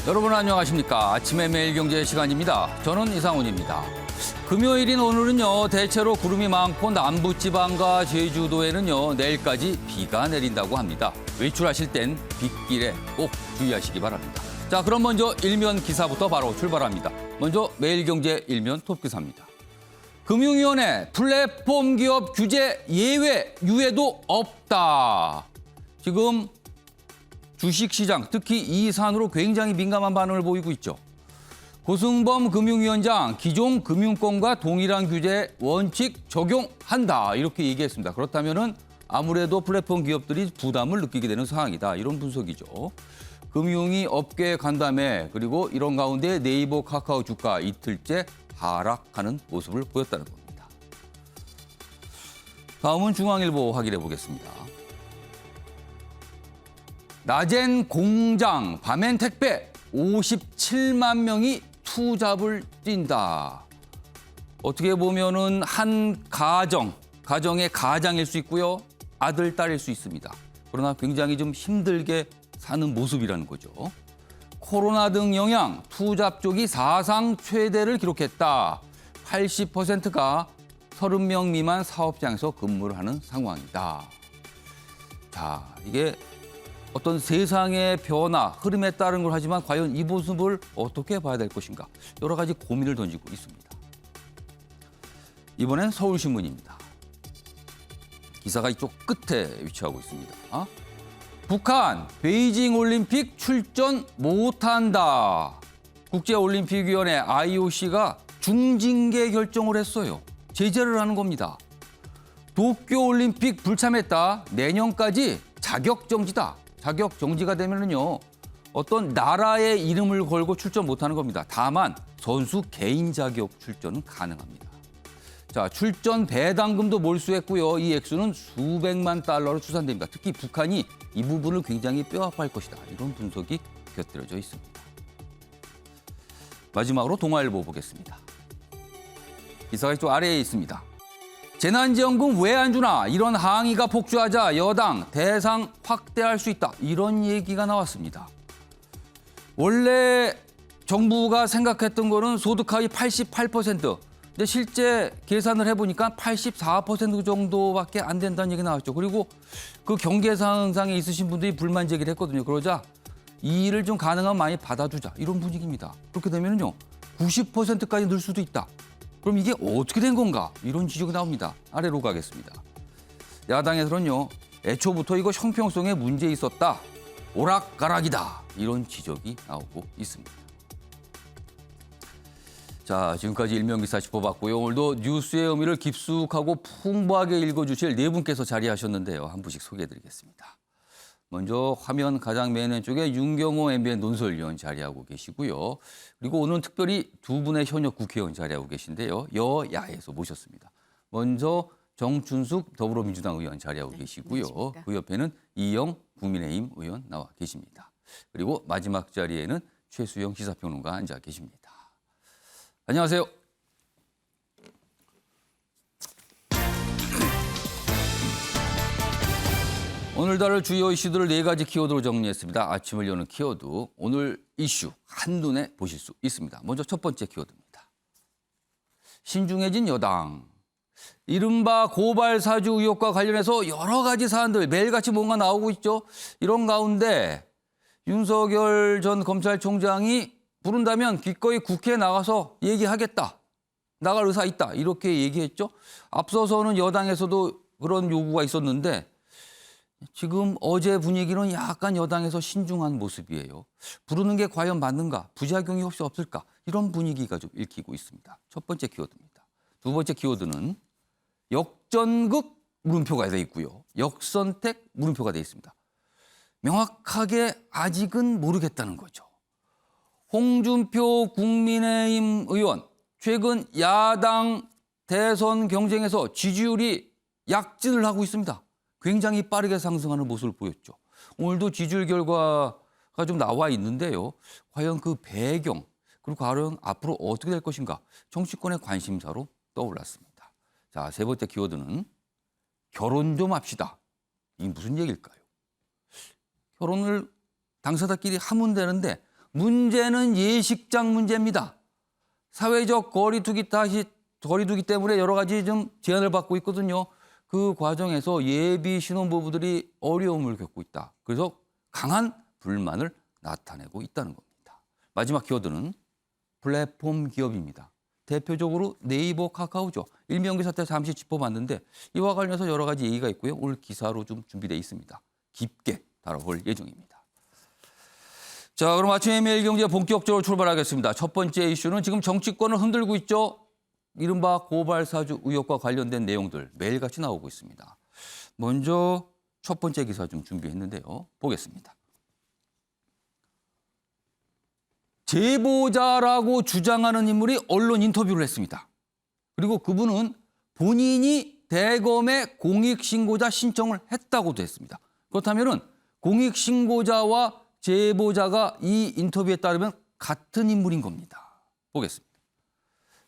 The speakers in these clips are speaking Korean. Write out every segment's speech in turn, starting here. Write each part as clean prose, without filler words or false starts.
여러분 안녕하십니까. 아침의 매일경제 시간입니다. 저는 이상훈입니다. 금요일인 오늘은요. 대체로 구름이 많고 남부지방과 제주도에는요. 내일까지 비가 내린다고 합니다. 외출하실 땐 빗길에 꼭 주의하시기 바랍니다. 자, 그럼 먼저 일면 기사부터 바로 출발합니다. 먼저 매일경제 일면 톱기사입니다. 금융위원회 플랫폼 기업 규제 예외 유예도 없다. 지금 주식시장, 특히 이 사안으로 굉장히 민감한 반응을 보이고 있죠. 고승범 금융위원장, 기존 금융권과 동일한 규제 원칙 적용한다. 이렇게 얘기했습니다. 그렇다면 아무래도 플랫폼 기업들이 부담을 느끼게 되는 상황이다. 이런 분석이죠. 금융위 업계 간담회, 그리고 이런 가운데 네이버, 카카오 주가 이틀째 하락하는 모습을 보였다는 겁니다. 다음은 중앙일보 확인해 보겠습니다. 낮엔 공장, 밤엔 택배, 57만 명이 투잡을 뛴다. 어떻게 보면은 한 가정의 가장일 수 있고요. 아들, 딸일 수 있습니다. 그러나 굉장히 좀 힘들게 사는 모습이라는 거죠. 코로나 등 영향, 투잡 쪽이 사상 최대를 기록했다. 80%가 30명 미만 사업장에서 근무를 하는 상황이다. 자, 이게 어떤 세상의 변화, 흐름에 따른 걸 하지만 과연 이 모습을 어떻게 봐야 될 것인가. 여러 가지 고민을 던지고 있습니다. 이번엔 서울신문입니다. 기사가 이쪽 끝에 위치하고 있습니다. 북한, 베이징 올림픽 출전 못한다. 국제올림픽위원회 IOC가 중징계 결정을 했어요. 제재를 하는 겁니다. 도쿄올림픽 불참했다. 내년까지 자격정지다. 자격정지가 되면은요, 어떤 나라의 이름을 걸고 출전 못하는 겁니다. 다만 선수 개인 자격 출전은 가능합니다. 자, 출전 배당금도 몰수했고요. 이 액수는 수백만 달러로 추산됩니다. 특히 북한이 이 부분을 굉장히 뼈아파할 것이다. 이런 분석이 곁들여져 있습니다. 마지막으로 동아일보 보겠습니다. 기사가 이쪽 아래에 있습니다. 재난지원금 왜 안 주나? 이런 항의가 폭주하자 여당 대상 확대할 수 있다. 이런 얘기가 나왔습니다. 원래 정부가 생각했던 거는 소득 하위 88%. 근데 실제 계산을 해보니까 84% 정도밖에 안 된다는 얘기 나왔죠. 그리고 그 경계상에 있으신 분들이 불만 제기를 했거든요. 그러자 이 일을 좀 가능하면 많이 받아주자. 이런 분위기입니다. 그렇게 되면요 90%까지 늘 수도 있다. 그럼 이게 어떻게 된 건가? 이런 지적이 나옵니다. 아래로 가겠습니다. 야당에서는요, 애초부터 이거 형평성에 문제 있었다. 오락가락이다. 이런 지적이 나오고 있습니다. 자, 지금까지 일면기사 짚어봤고요. 오늘도 뉴스의 의미를 깊숙하고 풍부하게 읽어주실 네 분께서 자리하셨는데요. 한 분씩 소개해드리겠습니다. 먼저 화면 가장 맨 왼쪽에 윤경호 MBN 논설위원 자리하고 계시고요. 그리고 오늘은 특별히 두 분의 현역 국회의원 자리하고 계신데요. 여야에서 모셨습니다. 먼저 정춘숙 더불어민주당 의원 자리하고 계시고요. 안녕하십니까. 그 옆에는 이영 국민의힘 의원 나와 계십니다. 그리고 마지막 자리에는 최수영 시사평론가 앉아 계십니다. 안녕하세요. 오늘 다룰 주요 이슈들을 네 가지 키워드로 정리했습니다. 아침을 여는 키워드, 오늘 이슈 한눈에 보실 수 있습니다. 먼저 첫 번째 키워드입니다. 신중해진 여당. 이른바 고발 사주 의혹과 관련해서 여러 가지 사안들 매일같이 뭔가 나오고 있죠. 이런 가운데 윤석열 전 검찰총장이 부른다면 기꺼이 국회에 나가서 얘기하겠다. 나갈 의사 있다. 이렇게 얘기했죠. 앞서서는 여당에서도 그런 요구가 있었는데 지금 어제 분위기는 약간 여당에서 신중한 모습이에요. 부르는 게 과연 맞는가? 부작용이 혹시 없을까? 이런 분위기가 좀 읽히고 있습니다. 첫 번째 키워드입니다. 두 번째 키워드는 역전극 물음표가 돼 있고요. 역선택 물음표가 돼 있습니다. 명확하게 아직은 모르겠다는 거죠. 홍준표 국민의힘 의원, 최근 야당 대선 경쟁에서 지지율이 약진을 하고 있습니다. 굉장히 빠르게 상승하는 모습을 보였죠. 오늘도 지지율 결과가 좀 나와 있는데요. 과연 그 배경, 그리고 과연 앞으로 어떻게 될 것인가, 정치권의 관심사로 떠올랐습니다. 자, 세 번째 키워드는 결혼 좀 합시다. 이게 무슨 얘기일까요? 결혼을 당사자끼리 하면 되는데 문제는 예식장 문제입니다. 사회적 거리두기 때문에 여러 가지 좀 제한을 받고 있거든요. 그 과정에서 예비 신혼부부들이 어려움을 겪고 있다. 그래서 강한 불만을 나타내고 있다는 겁니다. 마지막 키워드는 플랫폼 기업입니다. 대표적으로 네이버, 카카오죠. 일명기 사태 잠시 짚어봤는데 이와 관련해서 여러 가지 얘기가 있고요. 오늘 기사로 좀 준비되어 있습니다. 깊게 다뤄볼 예정입니다. 자, 그럼 아침에 매일경제 본격적으로 출발하겠습니다. 첫 번째 이슈는 지금 정치권을 흔들고 있죠. 이른바 고발사주 의혹과 관련된 내용들 매일같이 나오고 있습니다. 먼저 첫 번째 기사 좀 준비했는데요. 보겠습니다. 제보자라고 주장하는 인물이 언론 인터뷰를 했습니다. 그리고 그분은 본인이 대검에 공익신고자 신청을 했다고도 했습니다. 그렇다면 공익신고자와 제보자가 이 인터뷰에 따르면 같은 인물인 겁니다. 보겠습니다.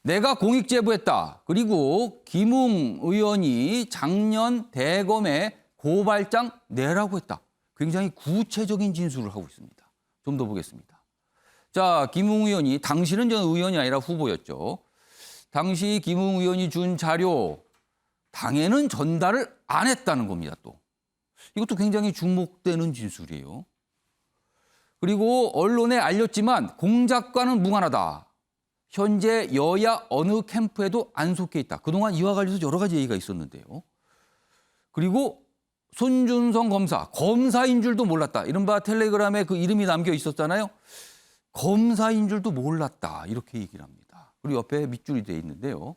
내가 공익제보했다. 그리고 김웅 의원이 작년 대검에 고발장 내라고 했다. 굉장히 구체적인 진술을 하고 있습니다. 좀 더 보겠습니다. 자, 김웅 의원이 당시는 전 의원이 아니라 후보였죠. 당시 김웅 의원이 준 자료 당에는 전달을 안 했다는 겁니다. 또 이것도 굉장히 주목되는 진술이에요. 그리고 언론에 알렸지만 공작과는 무관하다. 현재 여야 어느 캠프에도 안 속해 있다. 그동안 이와 관련해서 여러 가지 얘기가 있었는데요. 그리고 손준성 검사인 줄도 몰랐다. 이른바 텔레그램에 그 이름이 담겨 있었잖아요. 검사인 줄도 몰랐다. 이렇게 얘기를 합니다. 그리고 옆에 밑줄이 돼 있는데요.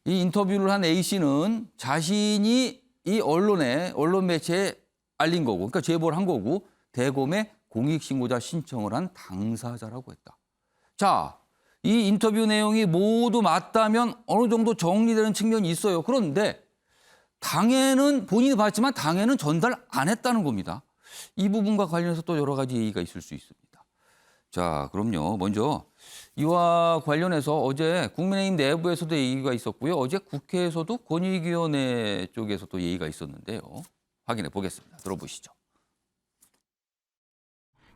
이 인터뷰를 한 A씨는 자신이 이 언론 매체에 알린 거고, 그러니까 제보를 한 거고, 대검에 공익신고자 신청을 한 당사자라고 했다. 자, 이 인터뷰 내용이 모두 맞다면 어느 정도 정리되는 측면이 있어요. 그런데 당에는 본인이 봤지만 당에는 전달 안 했다는 겁니다. 이 부분과 관련해서 또 여러 가지 얘기가 있을 수 있습니다. 자, 그럼요. 먼저 이와 관련해서 어제 국민의힘 내부에서도 얘기가 있었고요. 어제 국회에서도 권익위원회 쪽에서도 얘기가 있었는데요. 확인해 보겠습니다. 들어보시죠.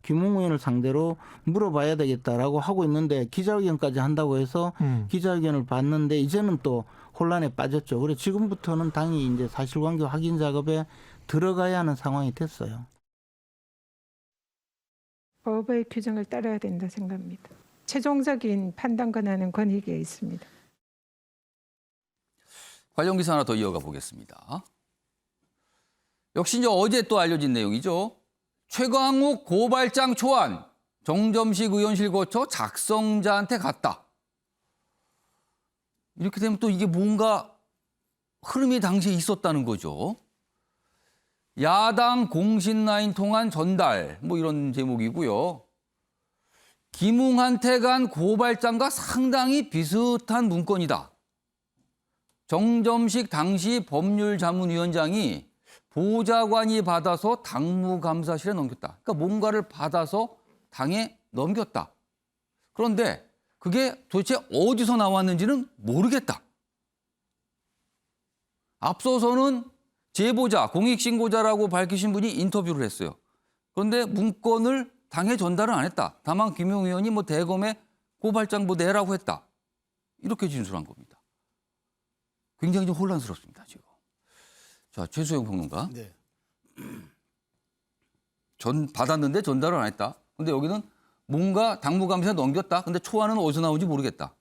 김웅 의원을 상대로 물어봐야 되겠다라고 하고 있는데 기자회견까지 한다고 해서 기자회견을 봤는데 이제는 또 혼란에 빠졌죠. 그래서 지금부터는 당이 이제 사실관계 확인 작업에 들어가야 하는 상황이 됐어요. 법의 규정을 따라야 된다 생각합니다. 최종적인 판단 권한은 권익위에 있습니다. 관련 기사 하나 더 이어가 보겠습니다. 역시 이제 어제 또 알려진 내용이죠. 최광욱 고발장 초안 정점식 의원실 거쳐 작성자한테 갔다. 이렇게 되면 또 이게 뭔가 흐름이 당시에 있었다는 거죠. 야당 공신라인 통한 전달 뭐 이런 제목이고요. 김웅한테 간 고발장과 상당히 비슷한 문건이다. 정점식 당시 법률자문위원장이 보좌관이 받아서 당무감사실에 넘겼다. 그러니까 뭔가를 받아서 당에 넘겼다. 그런데 그게 도대체 어디서 나왔는지는 모르겠다. 앞서서는 제보자, 공익신고자라고 밝히신 분이 인터뷰를 했어요. 그런데 문건을 당에 전달은 안 했다. 다만 김용 의원이 뭐 대검에 고발장 뭐 내라고 했다. 이렇게 진술한 겁니다. 굉장히 좀 혼란스럽습니다, 지금. 자, 최수영 평론가. 네. 받았는데 전달을 안 했다. 근데 여기는 뭔가 당무감사에 넘겼다. 근데 초안은 어디서 나오는지 모르겠다.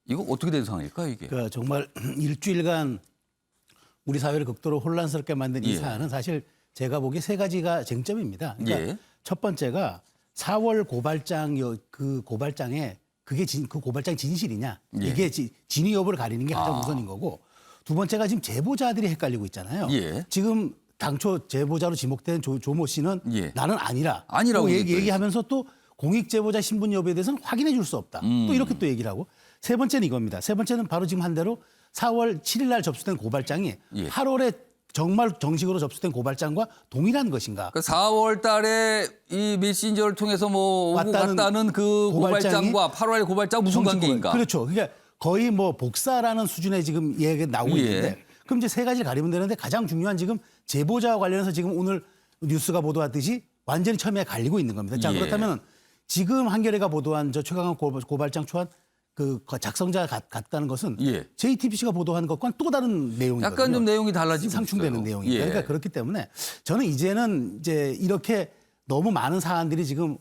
이거 어떻게 된 상황일까요, 이게? 그러니까 정말 일주일간 우리 사회를 극도로 혼란스럽게 만든 이 예. 사안은 사실 제가 보기에 세 가지가 쟁점입니다. 그러니까 예. 첫 번째가 4월 고발장 그 고발장에 그게 그 고발장 진실이냐 예. 이게 진위 여부를 가리는 게 가장 아. 우선인 거고 두 번째가 지금 제보자들이 헷갈리고 있잖아요. 예. 지금 당초 제보자로 지목된 조모 씨는 예. 나는 아니라고 아니라고 얘기하면서 또 공익제보자 신분 여부에 대해서는 확인해 줄 수 없다. 또 이렇게 또 얘기를 하고 세 번째는 이겁니다. 세 번째는 바로 지금 한 대로 4월 7일 날 접수된 고발장이 예. 8월에 정말 정식으로 접수된 고발장과 동일한 것인가? 그 4월 달에 이 메신저를 통해서 뭐 오고 왔다는 갔다는 그 고발장과 8월 고발장 무슨 정식 관계인가? 그렇죠. 그러니까 거의 뭐 복사라는 수준의 지금 얘기가 나오고 예. 있는데 그럼 이제 세 가지를 가리면 되는데 가장 중요한 지금 제보자와 관련해서 지금 오늘 뉴스가 보도하듯이 완전히 첨예에 갈리고 있는 겁니다. 자, 예. 그렇다면 지금 한겨레가 보도한 저 최강욱 고발장 초안 그 작성자가 같다는 것은 예. JTBC가 보도한 것과는 또 다른 내용이거든요. 약간 좀 내용이 달라지고 상충되는 있어요. 내용입니다. 예. 그러니까 그렇기 때문에 저는 이제는 이제 이렇게 너무 많은 사안들이 지금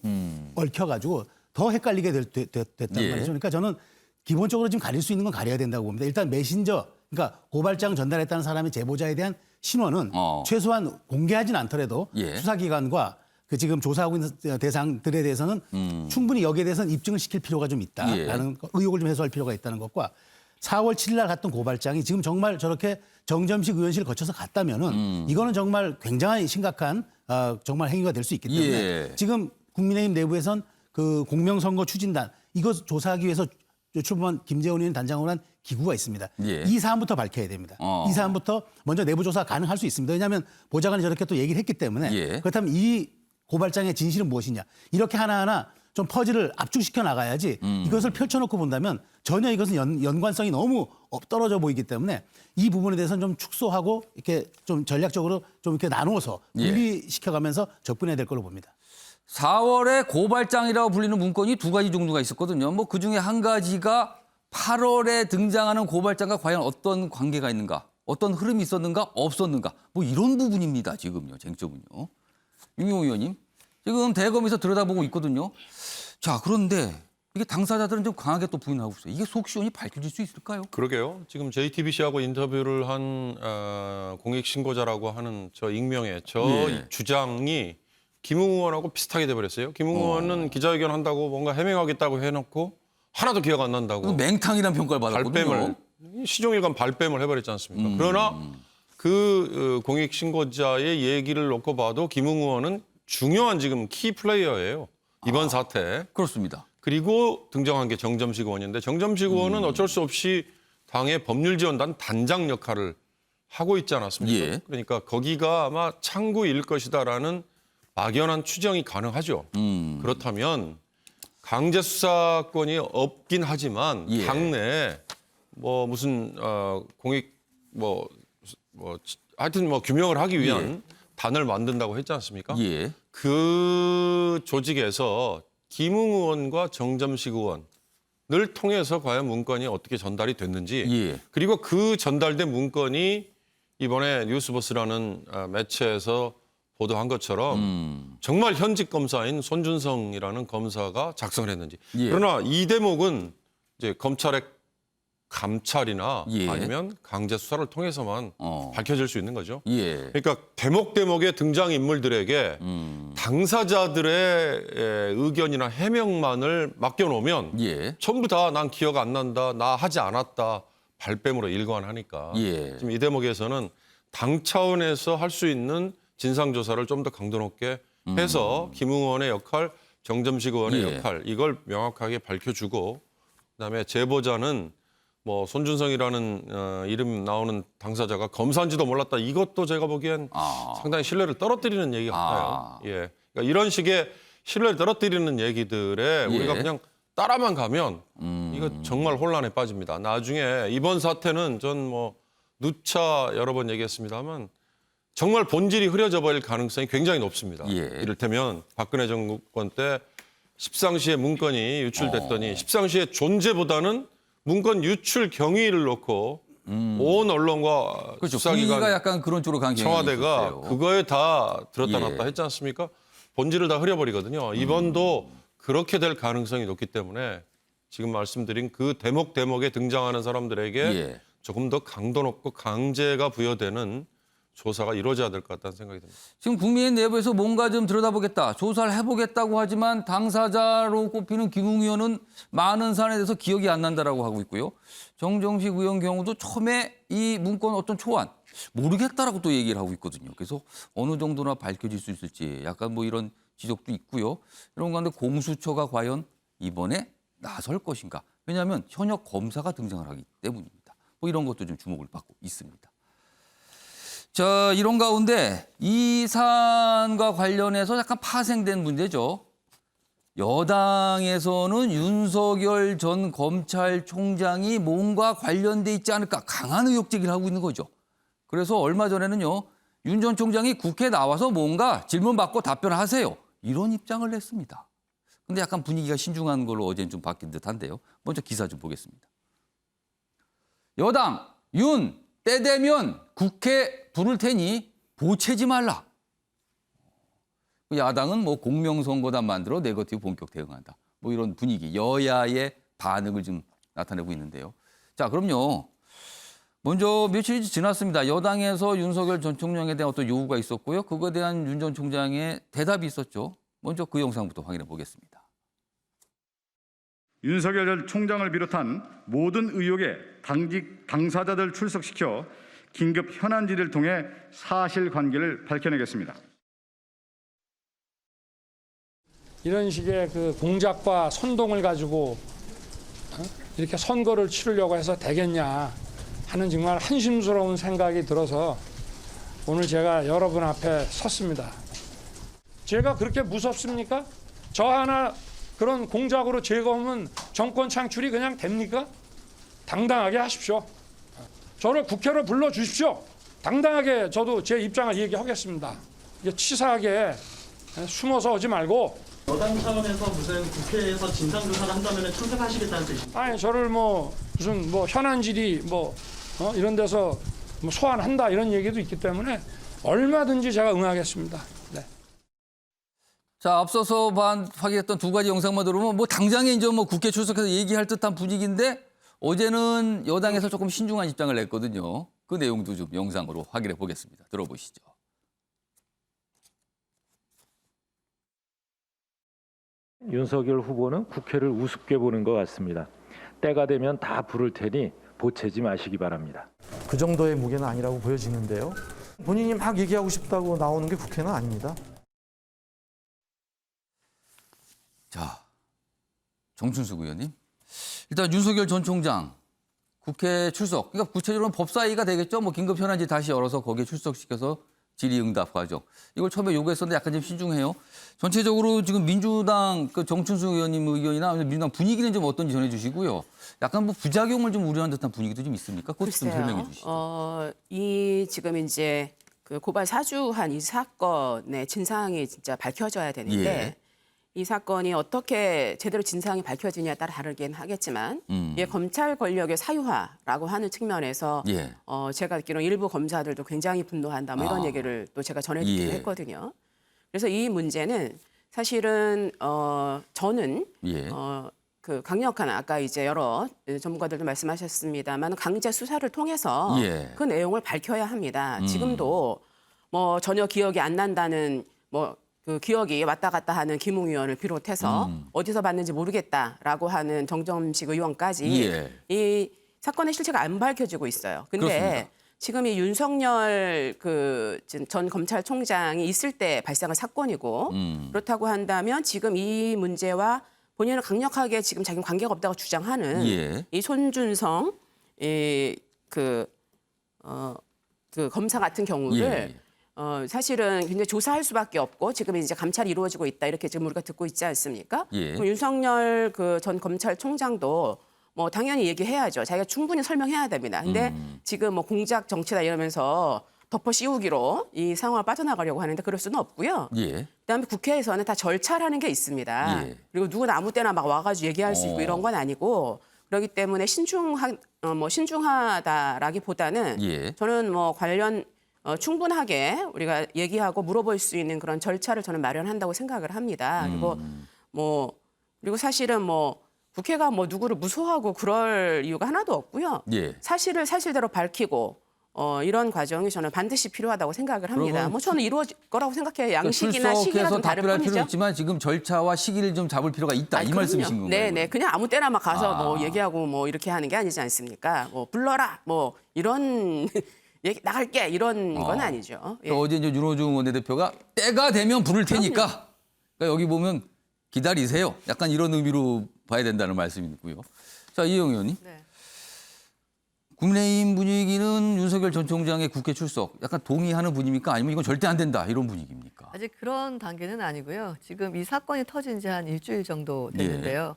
얽혀가지고 더 헷갈리게 됐단 예. 말이죠. 그러니까 저는 기본적으로 지금 가릴 수 있는 건 가려야 된다고 봅니다. 일단 메신저, 그러니까 고발장 전달했다는 사람의 제보자에 대한 신원은 최소한 공개하진 않더라도 예. 수사기관과 그 지금 조사하고 있는 대상들에 대해서는 충분히 여기에 대해서는 입증을 시킬 필요가 좀 있다라는 의혹을 좀 해소할 필요가 있다는 것과 4월 7일 날 갔던 고발장이 지금 정말 저렇게 정점식 의원실을 거쳐서 갔다면은 이거는 정말 굉장히 심각한 정말 행위가 될 수 있기 때문에 예. 지금 국민의힘 내부에선 그 공명선거 추진단 이거 조사하기 위해서 출범한 김재원 의원 단장으로 한 기구가 있습니다. 예. 이 사안부터 밝혀야 됩니다. 이 사안부터 먼저 내부 조사 가능할 수 있습니다. 왜냐하면 보좌관이 저렇게 또 얘기를 했기 때문에 예. 그렇다면 이 고발장의 진실은 무엇이냐. 이렇게 하나하나 좀 퍼즐을 압축시켜 나가야지 이것을 펼쳐놓고 본다면 전혀 이것은 연관성이 너무 떨어져 보이기 때문에 이 부분에 대해서는 좀 축소하고 이렇게 좀 전략적으로 좀 이렇게 나누어서 분리시켜가면서 접근해야 될 걸로 봅니다. 4월에 고발장이라고 불리는 문건이 두 가지 정도가 있었거든요. 뭐 그중에 한 가지가 8월에 등장하는 고발장과 과연 어떤 관계가 있는가, 어떤 흐름이 있었는가, 없었는가, 뭐 이런 부분입니다. 지금요, 쟁점은요. 윤경호 의원님, 지금 대검에서 들여다보고 있거든요. 자, 그런데 이게 당사자들은 좀 강하게 또 부인하고 있어요. 이게 속 시원히 밝혀질 수 있을까요? 그러게요. 지금 JTBC하고 인터뷰를 한 공익신고자라고 하는 저 익명의 저 예. 주장이 김웅 의원하고 비슷하게 돼버렸어요. 김웅 의원은 기자회견 한다고 뭔가 해명하겠다고 해놓고 하나도 기억 안 난다고 맹탕이라는 평가를 받았거든요. 발뺌을 시종일관 발뺌을 해버렸지 않습니까? 그러나 그 공익신고자의 얘기를 놓고 봐도 김웅 의원은 중요한 지금 키 플레이어예요. 이번 사태. 그렇습니다. 그리고 등장한 게 정점식 의원인데 정점식 의원은 어쩔 수 없이 당의 법률지원단 단장 역할을 하고 있지 않았습니까? 예. 그러니까 거기가 아마 창구일 것이다라는 막연한 추정이 가능하죠. 그렇다면 강제 수사권이 없긴 하지만 예. 당내에 뭐 무슨 공익 하여튼 뭐 규명을 하기 위한 단을 만든다고 했지 않습니까? 예. 그 조직에서 김웅 의원과 정점식 의원을 통해서 과연 문건이 어떻게 전달이 됐는지 예. 그리고 그 전달된 문건이 이번에 뉴스버스라는 매체에서 보도한 것처럼 정말 현직 검사인 손준성이라는 검사가 작성을 했는지. 예. 그러나 이 대목은 이제 검찰의 감찰이나 예. 아니면 강제 수사를 통해서만 밝혀질 수 있는 거죠. 예. 그러니까 대목대목의 등장인물들에게 당사자들의 의견이나 해명만을 맡겨놓으면 예. 전부 다 난 기억 안 난다, 나 하지 않았다 발뺌으로 일관하니까 예. 지금 이 대목에서는 당 차원에서 할 수 있는 진상조사를 좀 더 강도 높게 해서 김웅 의원의 역할, 정점식 의원의 예. 역할 이걸 명확하게 밝혀주고 그다음에 제보자는 뭐 손준성이라는 이름 나오는 당사자가 검사인지도 몰랐다. 이것도 제가 보기엔 상당히 신뢰를 떨어뜨리는 얘기 같아요. 예, 그러니까 이런 식의 신뢰를 떨어뜨리는 얘기들에 우리가 그냥 따라만 가면 이거 정말 혼란에 빠집니다. 나중에 이번 사태는 전 뭐 누차 여러 번 얘기했습니다만 정말 본질이 흐려져 버릴 가능성이 굉장히 높습니다. 예. 이를테면 박근혜 정권 때 십상시에 문건이 유출됐더니 십상시의 존재보다는 문건 유출 경위를 놓고 온 언론과 그렇죠. 수사기관, 분위기가 약간 그런 쪽으로 간 경향이 청와대가 있었어요. 그거에 다 들었다 예. 놨다 했지 않습니까? 본질을 다 흐려버리거든요. 이번도 그렇게 될 가능성이 높기 때문에 지금 말씀드린 그 대목에 등장하는 사람들에게 예. 조금 더 강도 높고 강제가 부여되는 조사가 이루어져야 될 것 같다는 생각이 듭니다. 지금 국민의힘 내부에서 뭔가 좀 들여다보겠다, 조사를 해보겠다고 하지만 당사자로 꼽히는 김웅 의원은 많은 사안에 대해서 기억이 안 난다라고 하고 있고요. 정정식 의원 경우도 처음에 이 문건 어떤 초안 모르겠다라고 또 얘기를 하고 있거든요. 그래서 어느 정도나 밝혀질 수 있을지 약간 뭐 이런 지적도 있고요. 이런 가운데 공수처가 과연 이번에 나설 것인가? 왜냐하면 현역 검사가 등장을 하기 때문입니다. 뭐 이런 것도 좀 주목을 받고 있습니다. 자, 이런 가운데 이 사안과 관련해서 약간 파생된 문제죠. 여당에서는 윤석열 전 검찰총장이 뭔가 관련돼 있지 않을까 강한 의혹 제기를 하고 있는 거죠. 그래서 얼마 전에는요, 윤 전 총장이 국회에 나와서 뭔가 질문받고 답변하세요. 이런 입장을 냈습니다. 근데 약간 분위기가 신중한 걸로 어제는 좀 바뀐 듯한데요. 먼저 기사 좀 보겠습니다. 여당 윤 때 되면 국회 부를 테니 보채지 말라. 야당은 뭐 공명선거단 만들어 네거티브 본격 대응한다. 뭐 이런 분위기, 여야의 반응을 좀 나타내고 있는데요. 자, 그럼요. 먼저 며칠이 지났습니다. 여당에서 윤석열 전 총장에 대한 어떤 요구가 있었고요. 그거에 대한 윤 전 총장의 대답이 있었죠. 먼저 그 영상부터 확인해 보겠습니다. 윤석열 전 총장을 비롯한 모든 의혹의 당직 당사자들 출석시켜 긴급 현안 질의를 통해 사실관계를 밝혀내겠습니다. 이런 식의 그 공작과 선동을 가지고 이렇게 선거를 치르려고 해서 되겠냐 하는 정말 한심스러운 생각이 들어서 오늘 제가 여러분 앞에 섰습니다. 제가 그렇게 무섭습니까? 저 하나 그런 공작으로 제거하면 정권 창출이 그냥 됩니까? 당당하게 하십시오. 저를 국회로 불러주십시오. 당당하게 저도 제 입장을 얘기하겠습니다. 이게 치사하게 숨어서 오지 말고. 여당 차원에서 무슨 국회에서 진상조사를 한다면 참석하시겠다는 뜻입니다. 아니 저를 뭐 무슨 뭐 현안 질의 뭐 이런 데서 뭐 소환한다 이런 얘기도 있기 때문에 얼마든지 제가 응하겠습니다. 네. 자, 앞서서 확인했던 두 가지 영상만 들어보면 뭐 당장에 이제 뭐 국회 출석해서 얘기할 듯한 분위기인데 어제는 여당에서 조금 신중한 입장을 냈거든요. 그 내용도 좀 영상으로 확인해 보겠습니다. 들어보시죠. 윤석열 후보는 국회를 우습게 보는 것 같습니다. 때가 되면 다 부를 테니 보채지 마시기 바랍니다. 그 정도의 무게는 아니라고 보여지는데요. 본인이 막 얘기하고 싶다고 나오는 게 국회는 아닙니다. 자, 정춘숙 의원님. 일단 윤석열 전 총장 국회 출석. 그러니까 구체적으로는 법사위가 되겠죠. 뭐 긴급 현안지 다시 열어서 거기에 출석시켜서 질의응답 과정. 이걸 처음에 요구했었는데 약간 좀 신중해요. 전체적으로 지금 민주당 그 정춘숙 의원님 의견이나 민주당 분위기는 좀 어떤지 전해주시고요. 약간 뭐 부작용을 좀 우려하는 듯한 분위기도 좀 있습니까? 그것 좀 설명해 주시죠. 이 지금 이제 그 고발 사주한 이 사건의 진상이 진짜 밝혀져야 되는데 예. 이 사건이 어떻게 제대로 진상이 밝혀지냐에 따라 다르긴 하겠지만 이게 검찰 권력의 사유화라고 하는 측면에서 예. 제가 듣기로는 일부 검사들도 굉장히 분노한다 뭐 이런 얘기를 또 제가 전해드리기도 예. 했거든요. 그래서 이 문제는 사실은 저는 예. 그 강력한 아까 이제 여러 전문가들도 말씀하셨습니다만 강제 수사를 통해서 예. 그 내용을 밝혀야 합니다. 지금도 뭐 전혀 기억이 안 난다는 뭐 그 기억이 왔다 갔다 하는 김웅 의원을 비롯해서 어디서 봤는지 모르겠다라고 하는 정점식 의원까지 예. 이 사건의 실체가 안 밝혀지고 있어요. 근데 그렇습니다. 지금 이 윤석열 그 전 검찰총장이 있을 때 발생한 사건이고 그렇다고 한다면 지금 이 문제와 본인은 강력하게 지금 자기는 관계가 없다고 주장하는 예. 이 손준성 그 검사 같은 경우를 예. 사실은 굉장히 조사할 수밖에 없고 지금 이제 감찰이 이루어지고 있다 이렇게 지금 우리가 듣고 있지 않습니까? 예. 그럼 윤석열 그 전 검찰총장도 뭐 당연히 얘기해야죠. 자기가 충분히 설명해야 됩니다. 근데 지금 뭐 공작 정치다 이러면서 덮어 씌우기로 이 상황을 빠져나가려고 하는데 그럴 수는 없고요. 예. 그다음에 국회에서는 다 절차라는 게 있습니다. 예. 그리고 누구나 아무 때나 막 와가지고 얘기할 수 있고 이런 건 아니고 그렇기 때문에 신중하다라기보다는 예. 저는 뭐 관련 충분하게 우리가 얘기하고 물어볼 수 있는 그런 절차를 저는 마련한다고 생각을 합니다. 그리고 사실은 뭐 국회가 뭐 누구를 무소하고 그럴 이유가 하나도 없고요. 예. 사실을 사실대로 밝히고 이런 과정이 저는 반드시 필요하다고 생각을 합니다. 그러면 뭐 저는 이루어질 거라고 생각해요. 양식이나 시기가 좀 다를 답변할 필요는 뿐이죠. 있지만 지금 절차와 시기를 좀 잡을 필요가 있다. 이 그럼요. 말씀이신 건가요? 네네. 그냥 아무 때나 막 가서 뭐 얘기하고 뭐 이렇게 하는 게 아니지 않습니까? 뭐 불러라 뭐 이런 얘기 나갈게 이런 건 아니죠. 예. 어제 이제 윤호중 원내대표가 때가 되면 부를 테니까 그러니까 여기 보면 기다리세요. 약간 이런 의미로 봐야 된다는 말씀이고요. 자, 이영 의원님. 네. 국민의힘 분위기는 윤석열 전 총장의 국회 출석 약간 동의하는 분위기입니까? 아니면 이건 절대 안 된다 이런 분위기입니까? 아직 그런 단계는 아니고요. 지금 이 사건이 터진 지 한 일주일 정도 됐는데요.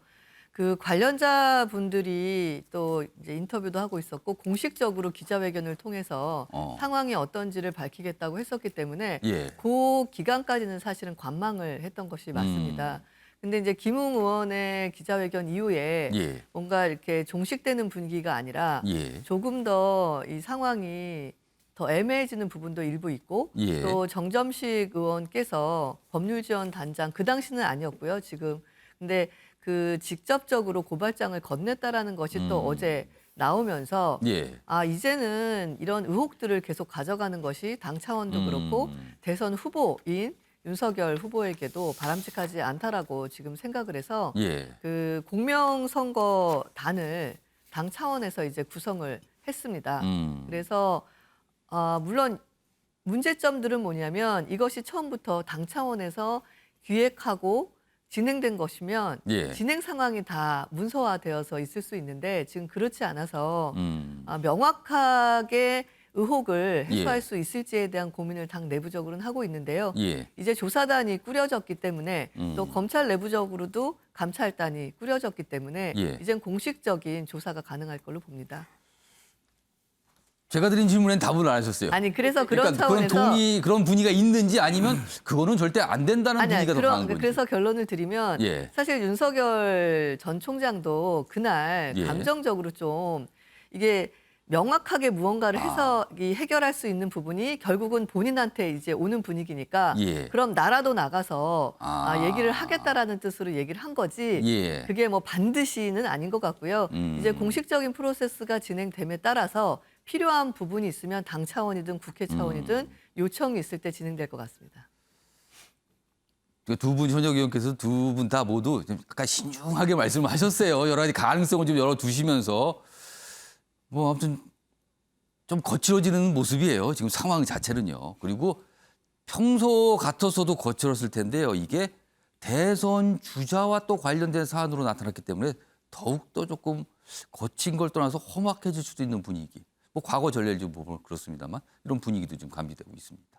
그 관련자분들이 또 이제 인터뷰도 하고 있었고 공식적으로 기자회견을 통해서 상황이 어떤지를 밝히겠다고 했었기 때문에 예. 그 기간까지는 사실은 관망을 했던 것이 맞습니다. 근데 이제 김웅 의원의 기자회견 이후에 예. 뭔가 이렇게 종식되는 분위기가 아니라 예. 조금 더 이 상황이 더 애매해지는 부분도 일부 있고 예. 또 정점식 의원께서 법률지원단장 그 당시는 아니었고요. 지금 근데 그 직접적으로 고발장을 건넸다라는 것이 또 어제 나오면서 예. 아 이제는 이런 의혹들을 계속 가져가는 것이 당 차원도 그렇고 대선 후보인 윤석열 후보에게도 바람직하지 않다라고 지금 생각을 해서 예. 그 공명선거단을 당 차원에서 이제 구성을 했습니다. 그래서 물론 문제점들은 뭐냐면 이것이 처음부터 당 차원에서 기획하고 진행된 것이면 예. 진행 상황이 다 문서화되어서 있을 수 있는데 지금 그렇지 않아서 명확하게 의혹을 해소할 예. 수 있을지에 대한 고민을 당 내부적으로는 하고 있는데요. 예. 이제 조사단이 꾸려졌기 때문에 또 검찰 내부적으로도 감찰단이 꾸려졌기 때문에 예. 이젠 공식적인 조사가 가능할 걸로 봅니다. 제가 드린 질문엔 답을 안 하셨어요. 아니 그래서 그런 그러니까 차원에서 그런 분위기가 있는지 아니면 그거는 절대 안 된다는 아니, 분위기가 더 강한 건지. 그래서 결론을 드리면 예. 사실 윤석열 전 총장도 그날 예. 감정적으로 좀 이게 명확하게 무언가를 해서 해결할 수 있는 부분이 결국은 본인한테 이제 오는 분위기니까 예. 그럼 나라도 나가서 얘기를 하겠다라는 뜻으로 얘기를 한 거지 예. 그게 뭐 반드시는 아닌 것 같고요. 이제 공식적인 프로세스가 진행됨에 따라서 필요한 부분이 있으면 당 차원이든 국회 차원이든 요청이 있을 때 진행될 것 같습니다. 두 분 현역 의원께서 두 분 다 모두 좀 약간 신중하게 말씀을 하셨어요. 여러 가지 가능성을 좀 열어두시면서 뭐 아무튼 좀 거칠어지는 모습이에요. 지금 상황 자체는요. 그리고 평소 같았어도 거칠었을 텐데요. 이게 대선 주자와 또 관련된 사안으로 나타났기 때문에 더욱더 조금 거친 걸 떠나서 험악해질 수도 있는 분위기. 뭐 과거 전례를 좀 보면 그렇습니다만 이런 분위기도 좀 감지되고 있습니다.